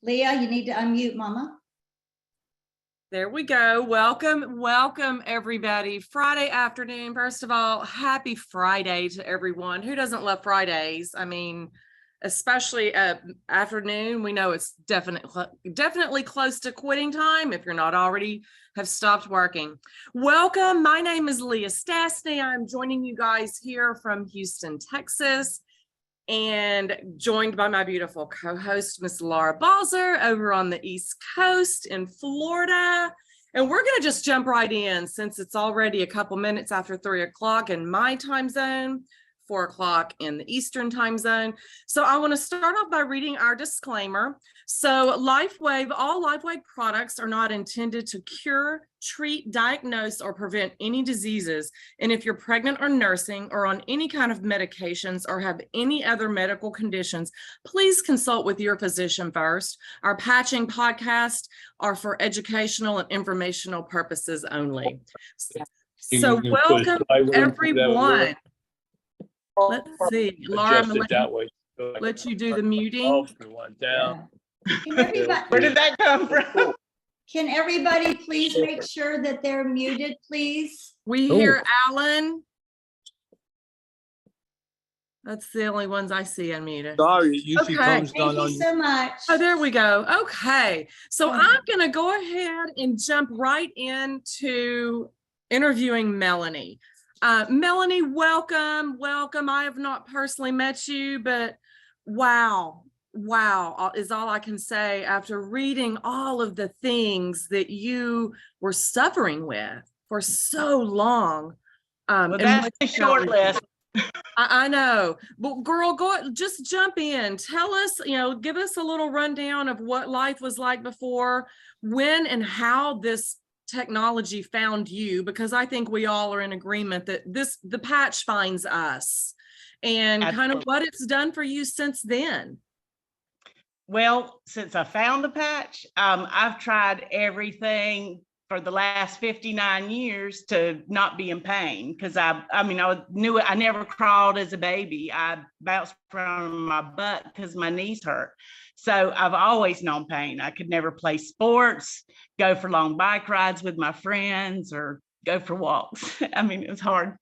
Leah, you need to unmute, Mama. There we go. Welcome, everybody. Friday afternoon. First of all, happy Friday to everyone. Who doesn't love Fridays? I mean, especially afternoon. We know it's definitely close to quitting time if you're not already have stopped working. Welcome. My name is Leah Stastny. I'm joining you guys here from Houston, Texas, and joined by my beautiful co-host, Miss Laura Balzer, over on the East Coast in Florida. And we're going to just jump right in since it's already a couple minutes after 3 o'clock in my time zone, 4 o'clock in the Eastern time zone. So I want to start off by reading our disclaimer. So all LifeWave products are not intended to cure, treat, diagnose, or prevent any diseases. And if you're pregnant or nursing or on any kind of medications or have any other medical conditions, please consult with your physician first. Our patching podcasts are for educational and informational purposes only. So welcome, everyone. Let's see, Laura, I'm gonna let you do the muting. Can everybody, Where did that come from? can everybody please make sure that they're muted, please? We hear Alan. That's the only ones I see unmuted. Sorry, it usually comes Thank down on you so much. Oh, there we go. Okay, so I'm gonna go ahead and jump right into interviewing Melanie. Melanie, welcome. I have not personally met you, but wow is all I can say after reading all of the things that you were suffering with for so long. Well, that's a short list. I know, but girl, just jump in. Tell us, give us a little rundown of what life was like before, when and how this technology found you, because I think we all are in agreement that the patch finds us, and kind of what it's done for you since then. Well, since I found the patch, I've tried everything for the last 59 years to not be in pain, because I knew it. I never crawled as a baby. I bounced around my butt because my knees hurt. So I've always known pain. I could never play sports, go for long bike rides with my friends, or go for walks. I mean, it was hard,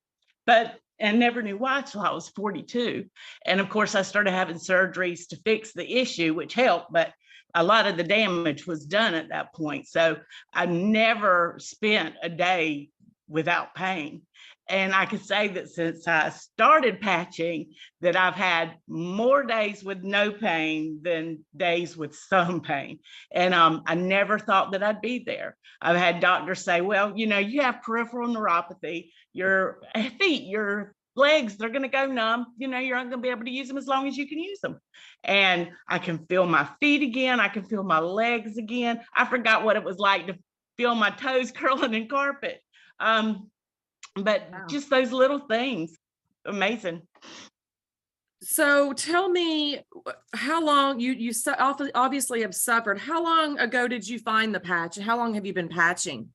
and never knew why till I was 42. And of course, I started having surgeries to fix the issue, which helped, but a lot of the damage was done at that point. So I never spent a day without pain. And I can say that since I started patching, that I've had more days with no pain than days with some pain. And I never thought that I'd be there. I've had doctors say, well, you have peripheral neuropathy, your feet, your legs, they're going to go numb. You're not going to be able to use them as long as you can use them. And I can feel my feet again. I can feel my legs again. I forgot what it was like to feel my toes curling in carpet. But wow, just those little things, amazing. So tell me, how long you obviously have suffered. How long ago did you find the patch? How long have you been patching?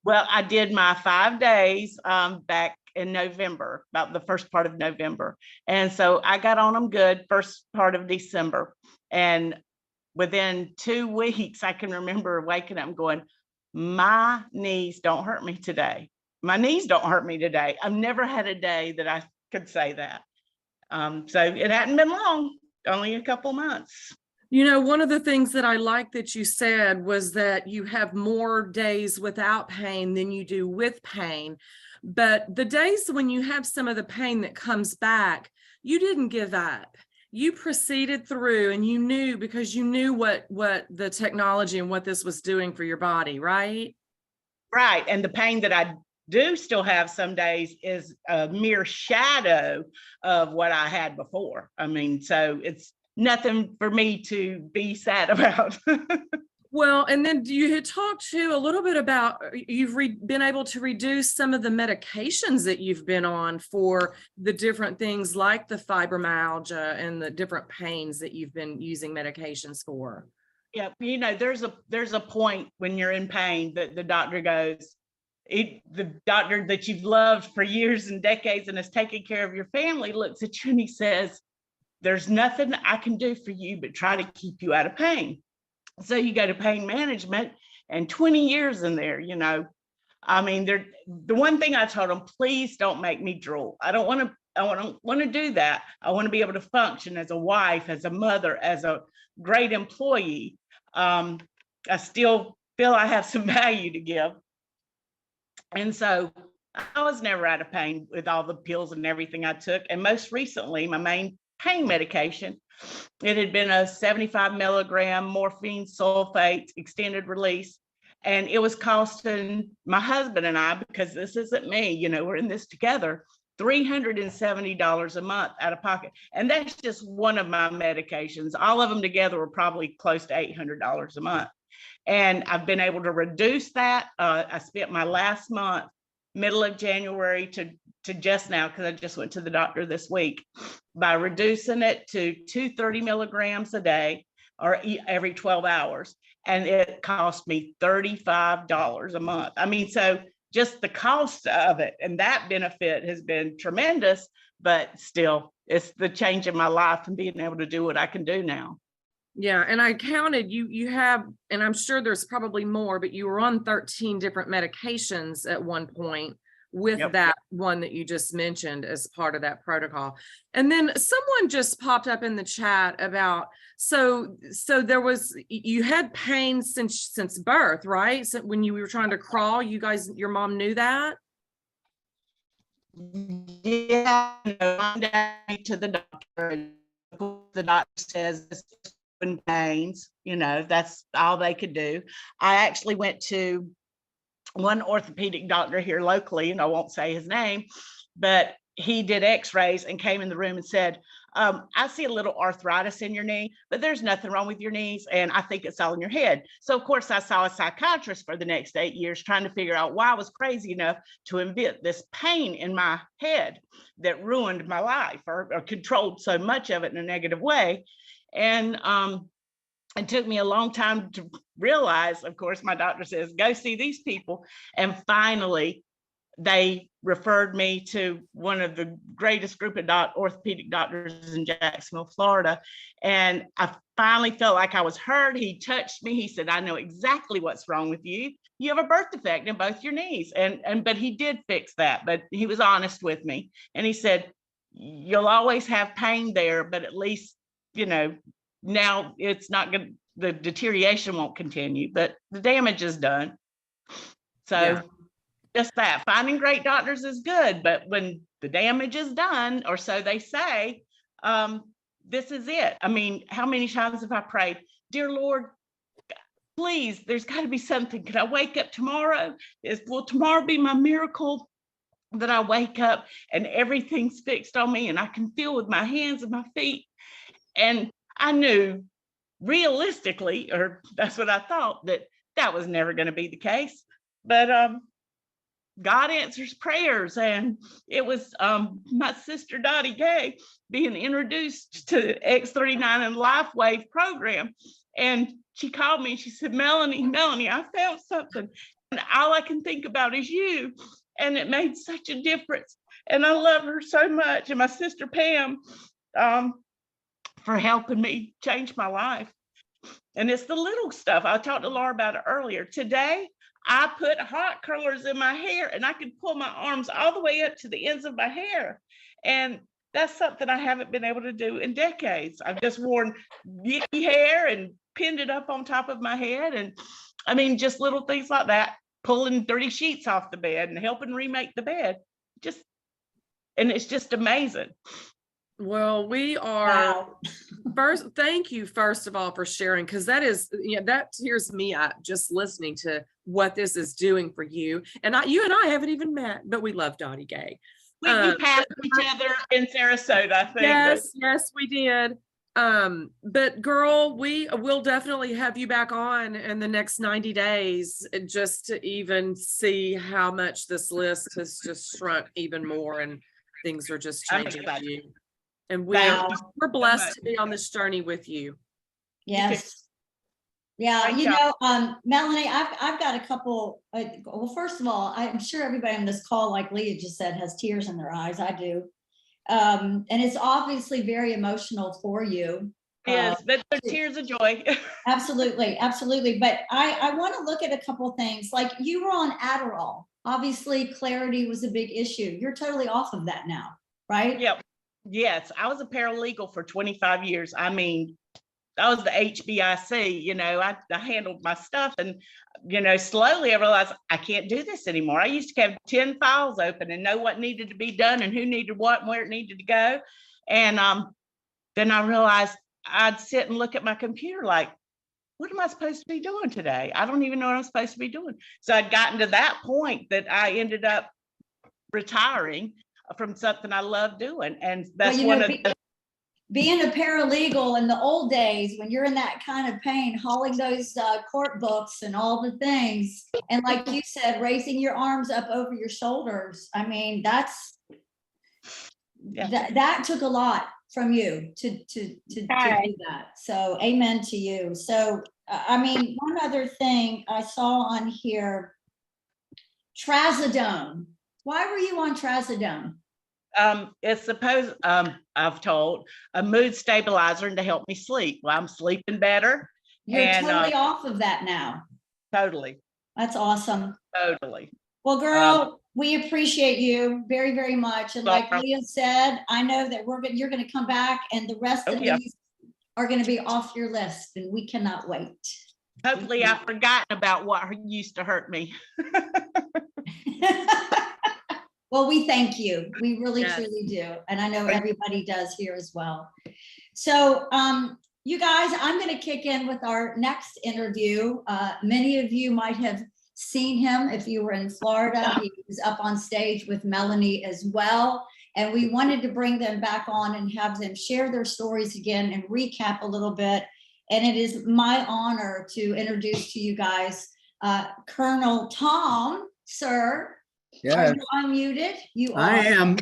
Well, I did my 5 days back in November, about the first part of November. And so I got on them good first part of December. And within 2 weeks, I can remember waking up and going, my knees don't hurt me today. My knees don't hurt me today. I've never had a day that I could say that. So it hadn't been long, only a couple months. One of the things that I like that you said was that you have more days without pain than you do with pain. But the days when you have some of the pain that comes back, you didn't give up. You proceeded through, and you knew, because you knew what the technology and what this was doing for your body, right? Right. And the pain that I do still have some days is a mere shadow of what I had before. I mean, so it's nothing for me to be sad about. Well, and then you had talked too a little bit about you've been able to reduce some of the medications that you've been on for the different things like the fibromyalgia and the different pains that you've been using medications for. Yeah, there's a point when you're in pain that the doctor goes, the doctor that you've loved for years and decades and has taken care of your family looks at you and he says, there's nothing I can do for you but try to keep you out of pain. So you go to pain management, and 20 years in there, you know. I mean, the one thing I told them, please don't make me drool. I don't want to do that. I want to be able to function as a wife, as a mother, as a great employee. I still feel I have some value to give. And so I was never out of pain with all the pills and everything I took. And most recently, my main pain medication, it had been a 75 milligram morphine sulfate extended release. And it was costing my husband and I, because this isn't me, you know, we're in this together, $370 a month out of pocket. And that's just one of my medications. All of them together were probably close to $800 a month. And I've been able to reduce that. I spent my last month, middle of January to just now, because I just went to the doctor this week, by reducing it to 230 milligrams a day or every 12 hours. And it cost me $35 a month. I mean, so just the cost of it and that benefit has been tremendous, but still it's the change in my life and being able to do what I can do now. Yeah. And I counted you have, and I'm sure there's probably more, but you were on 13 different medications at one point with that one that you just mentioned as part of that protocol. And then someone just popped up in the chat about, so there was, you had pain since birth, right? So when you were trying to crawl, your mom knew that? Yeah, I'm to the doctor, and the doctor says this is pains, you know, that's all they could do. I actually went to one orthopedic doctor here locally, and I won't say his name, but he did x-rays and came in the room and said, I see a little arthritis in your knee, but there's nothing wrong with your knees. And I think it's all in your head. So of course I saw a psychiatrist for the next 8 years trying to figure out why I was crazy enough to invent this pain in my head that ruined my life or controlled so much of it in a negative way. And it took me a long time to realize, of course, my doctor says, go see these people. And finally, they referred me to one of the greatest group of orthopedic doctors in Jacksonville, Florida. And I finally felt like I was heard. He touched me. He said, I know exactly what's wrong with you. You have a birth defect in both your knees. But he did fix that, but he was honest with me. And he said, you'll always have pain there, but at least, you know, now it's not good. The deterioration won't continue, but the damage is done. So just that, finding great doctors is good, but when the damage is done, or so they say, this is it. I mean, how many times have I prayed, dear Lord, please, there's got to be something. Could I wake up tomorrow? Will tomorrow be my miracle that I wake up and everything's fixed on me and I can feel with my hands and my feet? And I knew realistically, or that's what I thought, that was never going to be the case. But God answers prayers. And it was my sister Dottie Gay being introduced to X39 and LifeWave program. And she called me and she said, Melanie, I found something. And all I can think about is you. And it made such a difference. And I love her so much. And my sister Pam, for helping me change my life. And it's the little stuff. I talked to Laura about it earlier. Today, I put hot curlers in my hair and I could pull my arms all the way up to the ends of my hair. And that's something I haven't been able to do in decades. I've just worn yicky hair and pinned it up on top of my head. And I mean, just little things like that, pulling dirty sheets off the bed and helping remake the bed. And it's just amazing. Well, we are first. Thank you, first of all, for sharing, because that is, that tears me up just listening to what this is doing for you. And you and I haven't even met, but we love Dottie Gay. We passed each other in Sarasota, I think. Yes, we did. But girl, we will definitely have you back on in the next 90 days just to even see how much this list has just shrunk even more and things are just changing for you. And we're blessed to be on this journey with you. Yes. Yeah, Melanie, I've got a couple. Well, first of all, I'm sure everybody on this call, like Leah just said, has tears in their eyes. I do. And it's obviously very emotional for you. Yes, but they're tears of joy. Absolutely, absolutely. But I want to look at a couple things. Like, you were on Adderall. Obviously, clarity was a big issue. You're totally off of that now, right? Yep. Yes, I was a paralegal for 25 years. I mean, I was the HBIC, you know, I handled my stuff, and, you know, slowly I realized I can't do this anymore. I used to have 10 files open and know what needed to be done and who needed what and where it needed to go. And then I realized I'd sit and look at my computer like, what am I supposed to be doing today? I don't even know what I'm supposed to be doing. So I'd gotten to that point that I ended up retiring from something I love doing. And that's Well, one of the, being a paralegal in the old days, when you're in that kind of pain, hauling those court books and all the things, and like you said, raising your arms up over your shoulders. I mean, that took a lot from you to do that. So amen to you. So I mean, one other thing I saw on here, trazodone. Why were you on trazodone? it's supposed, I've told, a mood stabilizer and to help me sleep. Well, I'm sleeping better. You're and totally off of that now. Totally. That's awesome. Totally. Well, girl, we appreciate you very, very much. And like Leah said, I know that you're going to come back, and the rest of these are going to be off your list, and we cannot wait. Hopefully I've forgotten about what used to hurt me. Well, we thank you. We really, truly do. And I know everybody does here as well. So you guys, I'm going to kick in with our next interview. Many of you might have seen him if you were in Florida. He was up on stage with Melanie as well. And we wanted to bring them back on and have them share their stories again and recap a little bit. And it is my honor to introduce to you guys Colonel Tom, sir. Yeah, Are you unmuted? You are. I am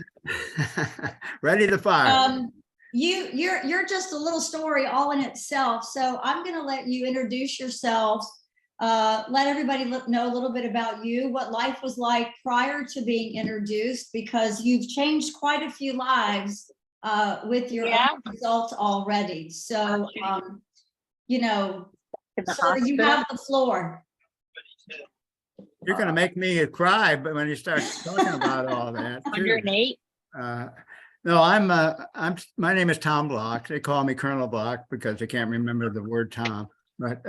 ready to fire. You're just a little story all in itself. So I'm going to let you introduce yourselves. Let everybody know a little bit about you, what life was like prior to being introduced, because you've changed quite a few lives with your own results already. So, you know, sir, you have the floor. You're going to make me cry, but when you start talking about all that, You're an 8. No, my name is Tom Block. They call me Colonel Block because they can't remember the word Tom, but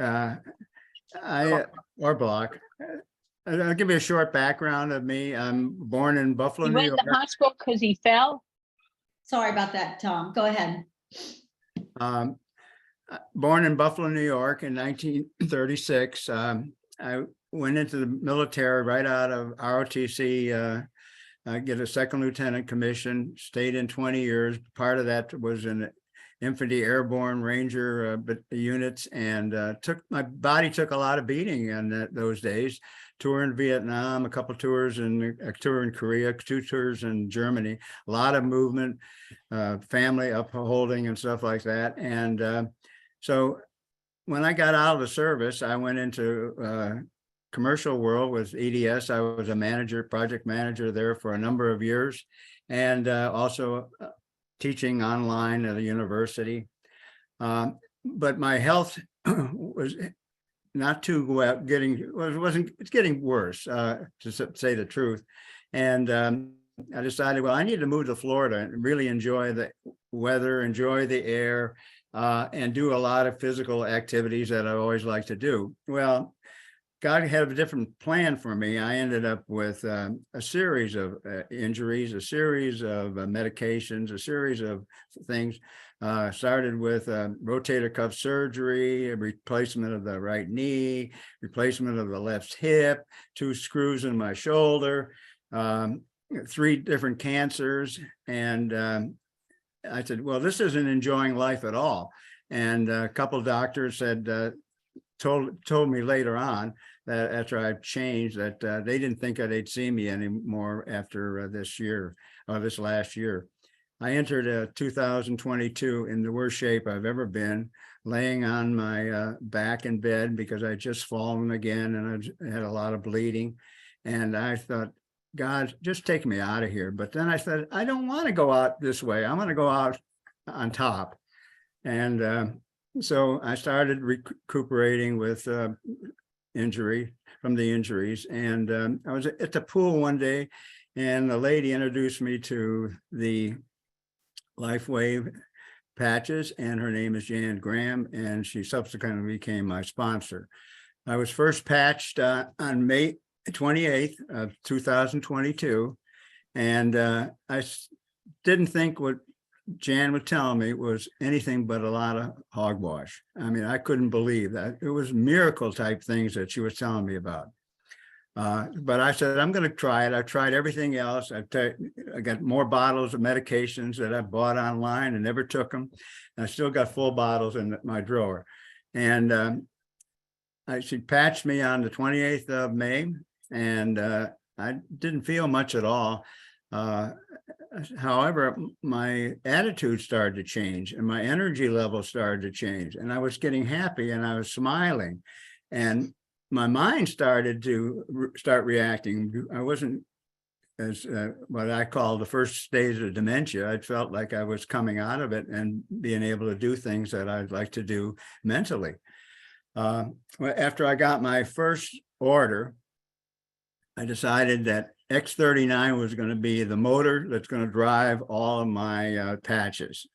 or Block. I'll give you a short background of me. I'm born in Buffalo, He New went York. to the hospital because he fell. Sorry about that, Tom. Go ahead. Born in Buffalo, New York in 1936. I went into the military right out of ROTC. I get a second lieutenant commission, stayed in 20 years. Part of that was in infantry airborne ranger units, and my body took a lot of beating in those days. Tour in Vietnam, a tour in Korea, 2 tours in Germany, a lot of movement, family upholding and stuff like that. And so when I got out of the service, I went into commercial world with EDS. I was a project manager there for a number of years, and also teaching online at a university. But my health was not too well, it's getting worse, to say the truth. And I decided, well, I need to move to Florida and really enjoy the weather, enjoy the air, and do a lot of physical activities that I always like to do. Well, God had a different plan for me. I ended up with a series of injuries, a series of medications, a series of things. Started with rotator cuff surgery, a replacement of the right knee, replacement of the left hip, 2 screws in my shoulder, 3 different cancers. And I said, well, this isn't enjoying life at all. And a couple of doctors said, told me later on that after I changed that they didn't think that they'd see me anymore after this last year. I entered 2022 in the worst shape I've ever been, laying on my back in bed because I'd just fallen again and I had a lot of bleeding. And I thought, God, just take me out of here. But then I said, I don't want to go out this way. I want to go out on top. And so I started recuperating with injury from the injuries. And I was at the pool one day, and the lady introduced me to the LifeWave patches, and her name is Jan Graham, and she subsequently became my sponsor. I was first patched on May 28th of 2022, and didn't think what Jan was telling me was anything but a lot of hogwash. I mean, I couldn't believe that. It was miracle type things that she was telling me about. But I said, I'm going to try it. I've tried everything else. I got more bottles of medications that I bought online and never took them. And I still got full bottles in my drawer. And she patched me on the 28th of May, and I didn't feel much at all. However, my attitude started to change, and my energy level started to change, and I was getting happy, and I was smiling, and my mind started to start reacting. I wasn't as what I call the first stage of dementia. I felt like I was coming out of it and being able to do things that I'd like to do mentally. After I got my first order, I decided that X39 was going to be the motor that's going to drive all of my patches.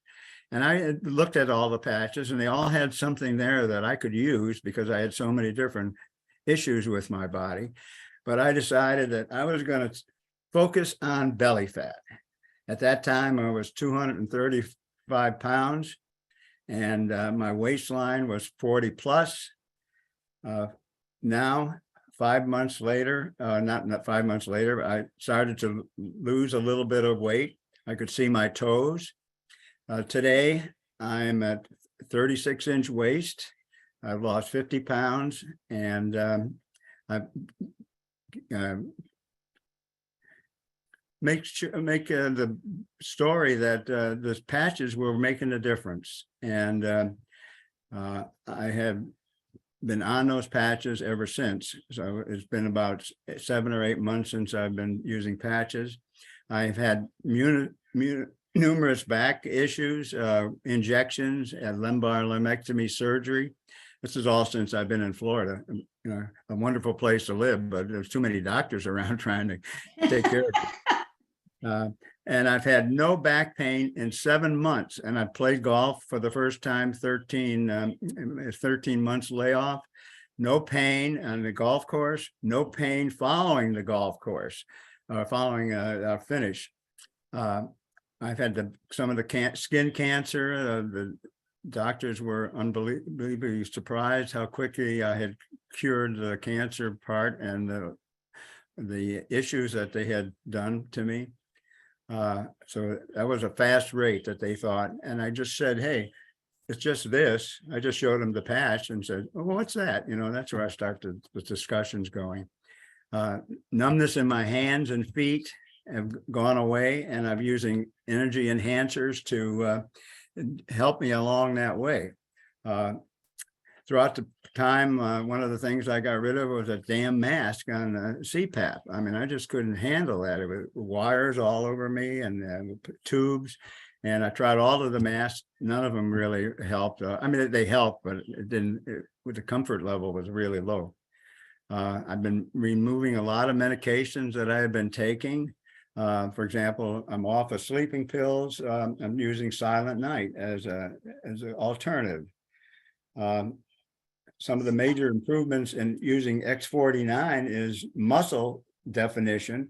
And I looked at all the patches, and they all had something there that I could use because I had so many different issues with my body. But I decided that I was going to focus on belly fat. At that time, I was 235 pounds, and my waistline was 40 plus. Now, 5 months later, not 5 months later, I started to lose a little bit of weight. I could see my toes. Today, I'm at 36-inch waist. I've lost 50 pounds, and I make the story that the patches were making a difference. And I have been on those patches ever since. So it's been about 7 or 8 months since I've been using patches. I've had numerous back issues, injections, and lumbar lumpectomy surgery. This is all since I've been in Florida. You know, a wonderful place to live, but there's too many doctors around trying to take care of it. And I've had no back pain in 7 months. And I played golf for the first time, 13 months layoff. No pain on the golf course, no pain following the golf course, following our finish. I've had some of the skin cancer. The doctors were unbelievably surprised how quickly I had cured the cancer part and the issues that they had done to me. So that was a fast rate that they thought. And I just said, hey, it's just this. I just showed them the patch and said, oh, well, what's that? You know, that's where I started the discussions going. Numbness in my hands and feet have gone away, and I'm using energy enhancers to help me along that way. Throughout the time, one of the things I got rid of was a damn mask on CPAP. I mean, I just couldn't handle that. It was wires all over me and tubes. And I tried all of the masks. None of them really helped. I mean, they helped, but it didn't, the comfort level was really low. I've been removing a lot of medications that I have been taking. For example, I'm off of sleeping pills. I'm using Silent Night as an alternative. Some of the major improvements in using X49 is muscle definition.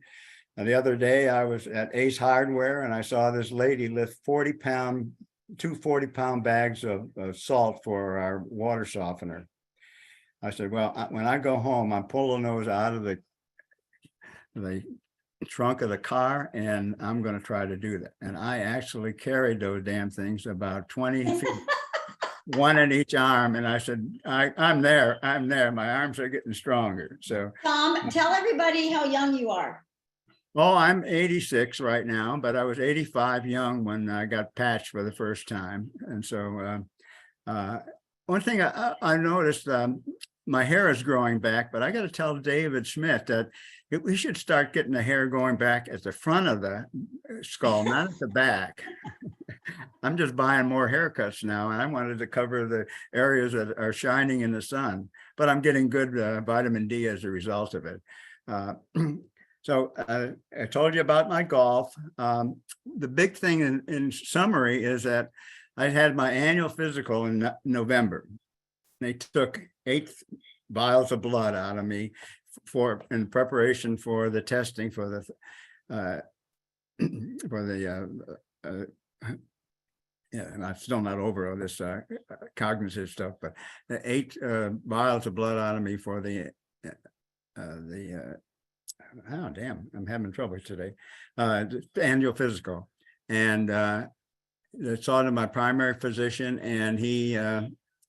And the other day I was at Ace Hardware, and I saw this lady lift 2 40-pound bags of salt for our water softener. I said, well, when I go home, I'm pulling those out of the trunk of the car, and I'm going to try to do that. And I actually carried those damn things about 20 feet, one in each arm. And I said, I'm there. My arms are getting stronger. So Tom, tell everybody how young you are. well, I'm 86 right now, but I was 85 young when I got patched for the first time. And so one thing I noticed, my hair is growing back, but I got to tell David Schmidt that we should start getting the hair going back at the front of the skull, not at the back. I'm just buying more haircuts now, and I wanted to cover the areas that are shining in the sun, but I'm getting good vitamin D as a result of it. So I told you about my golf. The big thing in summary is that I had my annual physical in November. They took 8 vials of blood out of me in preparation for the testing for the yeah, and I'm still not over all this cognitive stuff, but the 8 vials of blood out of me for the oh damn, I'm having trouble today. The annual physical, and I saw to my primary physician, and he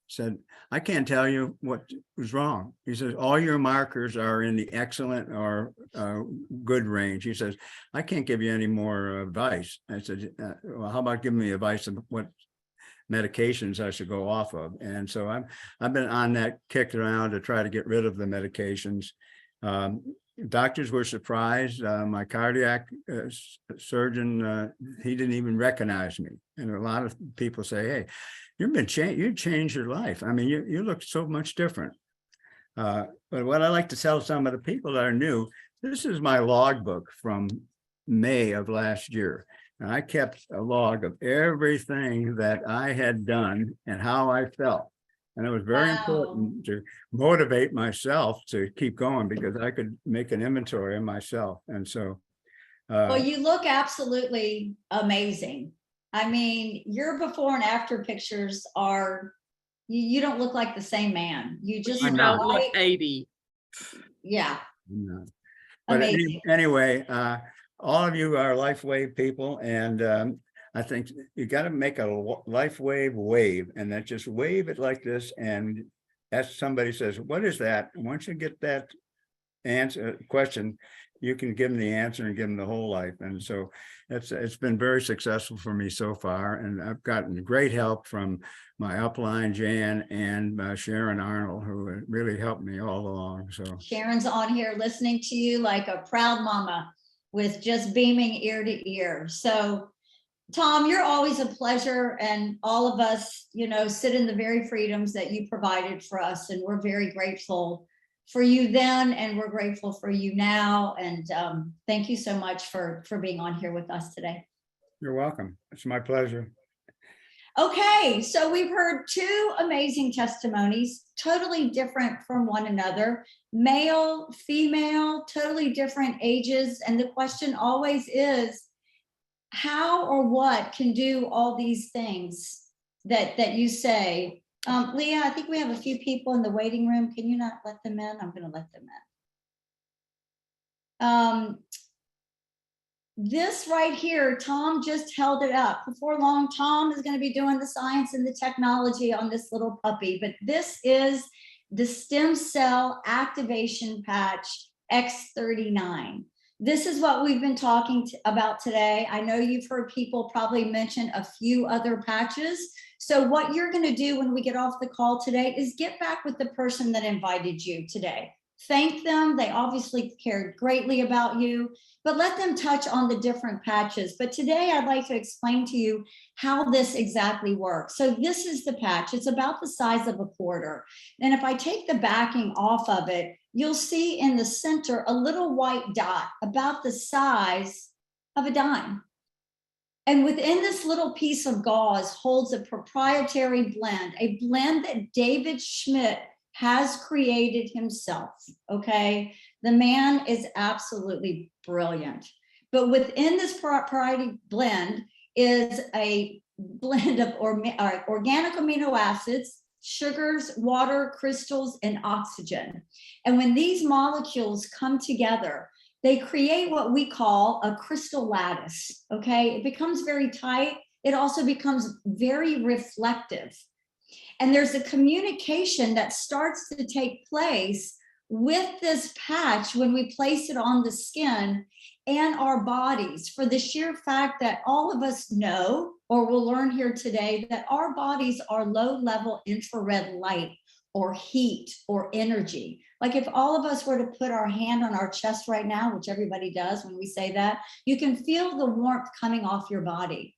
said, I can't tell you what was wrong. He says, all your markers are in the excellent or good range. He says, I can't give you any more advice. I said, well, how about giving me advice of what medications I should go off of? And so I've been on that kick around to try to get rid of the medications. Doctors were surprised. My cardiac surgeon, he didn't even recognize me. And a lot of people say, hey, you changed your life. I mean, you look so much different. But what I like to tell some of the people that are new, this is my logbook from May of last year. And I kept a log of everything that I had done and how I felt. And it was very important to motivate myself to keep going, because I could make an inventory of myself. And so. Well, you look absolutely amazing. I mean, your before and after pictures are, you don't look like the same man. You just You don't look 80. Yeah. But Amazing. anyway, all of you are LifeWave people, and I think you got to make a LifeWave wave, and then just wave it like this. And as somebody says, what is that? And once you get that question, you can give them the answer and give them the whole life. And so it's been very successful for me so far. And I've gotten great help from my upline, Jan, and Sharon Arnold, who really helped me all along. So Sharon's on here listening to you like a proud mama, with just beaming ear to ear. So Tom, you're always a pleasure, and all of us, sit in the very freedoms that you provided for us. And we're very grateful for you then, and we're grateful for you now. And thank you so much for being on here with us today. You're welcome. It's my pleasure. Okay, so we've heard 2 amazing testimonies, totally different from one another, male, female, totally different ages. And the question always is, how or what can do all these things that you say? Leah, I think we have a few people in the waiting room. Can you not let them in? I'm going to let them in. This right here, Tom just held it up. Before long, Tom is going to be doing the science and the technology on this little puppy. But this is the stem cell activation patch X39. This is what we've been talking about today. I know you've heard people probably mention a few other patches. So what you're going to do when we get off the call today is get back with the person that invited you today. Thank them. They obviously cared greatly about you, but let them touch on the different patches. But today I'd like to explain to you how this exactly works. So this is the patch. It's about the size of a quarter. And if I take the backing off of it, you'll see in the center a little white dot about the size of a dime. And within this little piece of gauze holds a proprietary blend, a blend that David Schmidt has created himself, okay? The man is absolutely brilliant. But within this proprietary blend is a blend of organic amino acids, sugars, water, crystals, and oxygen. And when these molecules come together, they create what we call a crystal lattice, okay? It becomes very tight. It also becomes very reflective. And there's a communication that starts to take place with this patch when we place it on the skin and our bodies, for the sheer fact that all of us know, or we'll learn here today, that our bodies are low-level infrared light, or heat or energy. Like if all of us were to put our hand on our chest right now, which everybody does when we say that, you can feel the warmth coming off your body.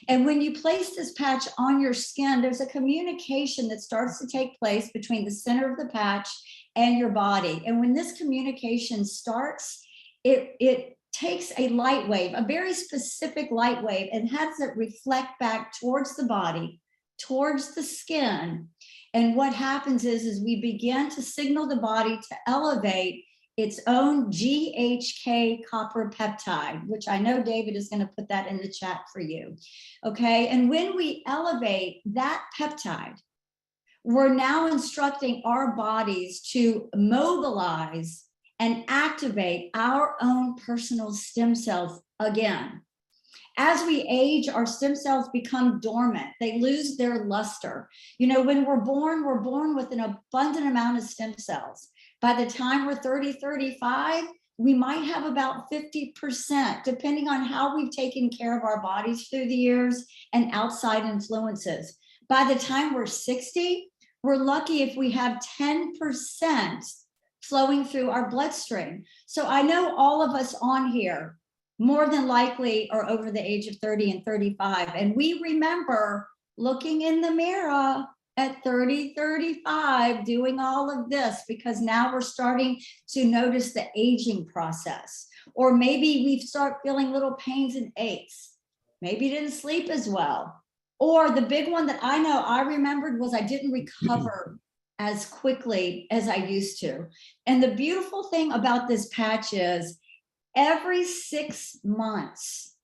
And when you place this patch on your skin, there's a communication that starts to take place between the center of the patch and your body. And when this communication starts, it takes a light wave, a very specific light wave, and has it reflect back towards the body, towards the skin. And what happens is we begin to signal the body to elevate its own GHK copper peptide, which I know David is going to put that in the chat for you. Okay. And when we elevate that peptide, we're now instructing our bodies to mobilize and activate our own personal stem cells again. As we age, our stem cells become dormant. They lose their luster. You know, when we're born with an abundant amount of stem cells. By the time we're 30, 35, we might have about 50%, depending on how we've taken care of our bodies through the years and outside influences. By the time we're 60, we're lucky if we have 10% flowing through our bloodstream. So I know all of us on here more than likely are over the age of 30 and 35. And we remember looking in the mirror at 30, 35, doing all of this, because now we're starting to notice the aging process. Or maybe we start feeling little pains and aches. Maybe didn't sleep as well. Or the big one that I know I remembered was I didn't recover as quickly as I used to. And the beautiful thing about this patch is every 6 months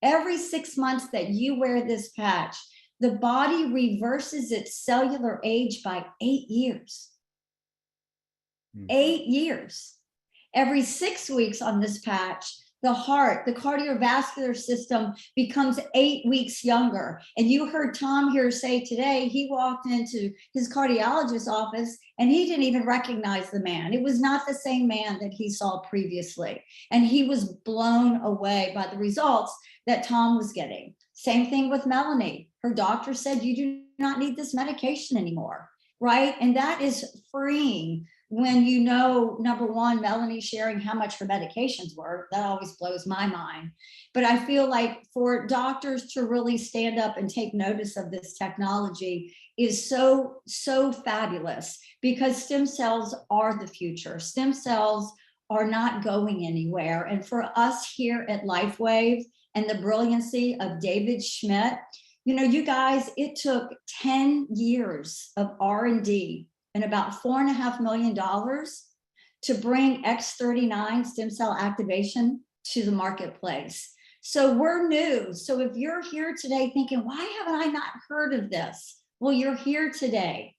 that you wear this patch, the body reverses its cellular age by 8 years. 8 years. Every 6 weeks on this patch, the heart, the cardiovascular system becomes 8 weeks younger. And you heard Tom here say today, he walked into his cardiologist's office and he didn't even recognize the man. It was not the same man that he saw previously. And he was blown away by the results that Tom was getting. Same thing with Melanie. Her doctor said, you do not need this medication anymore, right? And that is freeing. When you know, number one, Melanie sharing how much her medications were, that always blows my mind. But I feel like for doctors to really stand up and take notice of this technology is so, so fabulous, because stem cells are the future. Stem cells are not going anywhere. And for us here at LifeWave and the brilliancy of David Schmidt, you know, you guys, it took 10 years of R&D and about $4.5 million to bring X39 stem cell activation to the marketplace. So we're new. So if you're here today thinking, why haven't I not heard of this? Well, you're here today.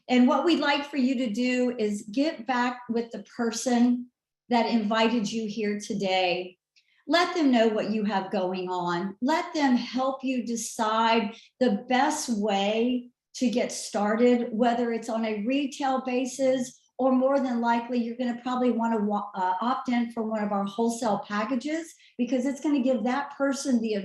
And what we'd like for you to do is get back with the person that invited you here today. Let them know what you have going on. Let them help you decide the best way to get started, whether it's on a retail basis, or more than likely, you're going to probably want to opt in for one of our wholesale packages, because it's going to give that person the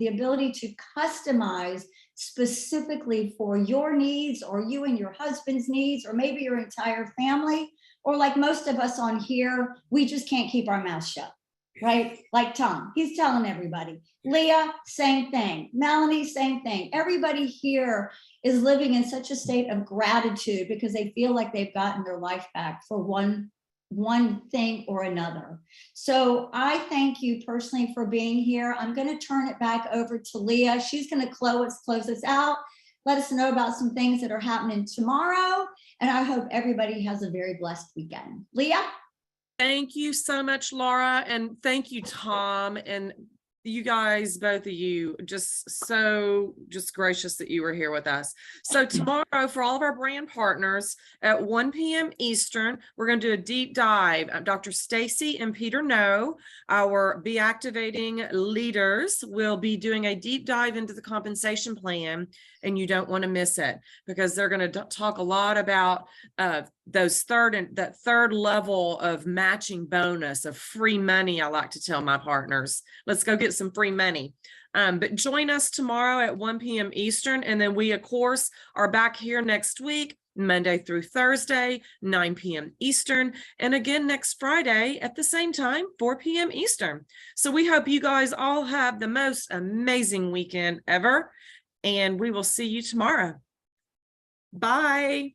ability to customize specifically for your needs, or you and your husband's needs, or maybe your entire family. Or like most of us on here, we just can't keep our mouth shut, right? Like Tom, he's telling everybody. Leah, same thing. Melanie, same thing. Everybody here is living in such a state of gratitude because they feel like they've gotten their life back for one thing or another. So I thank you personally for being here. I'm going to turn it back over to Leah. She's going to close us out. Let us know about some things that are happening tomorrow. And I hope everybody has a very blessed weekend. Leah? Thank you so much, Laura. And thank you, Tom. And you guys, both of you, just gracious that you were here with us. So tomorrow, for all of our brand partners at 1 p.m. Eastern, we're going to do a deep dive. Dr. Stacy and Peter No, our Be Activating leaders, will be doing a deep dive into the compensation plan, and you don't want to miss it, because they're going to talk a lot about that third level of matching bonus of free money. I like to tell my partners, let's go get some free money. But join us tomorrow at 1 p.m. Eastern. And then we, of course, are back here next week, Monday through Thursday, 9 p.m. Eastern, and again next Friday at the same time, 4 p.m. Eastern. So we hope you guys all have the most amazing weekend ever, and we will see you tomorrow. Bye.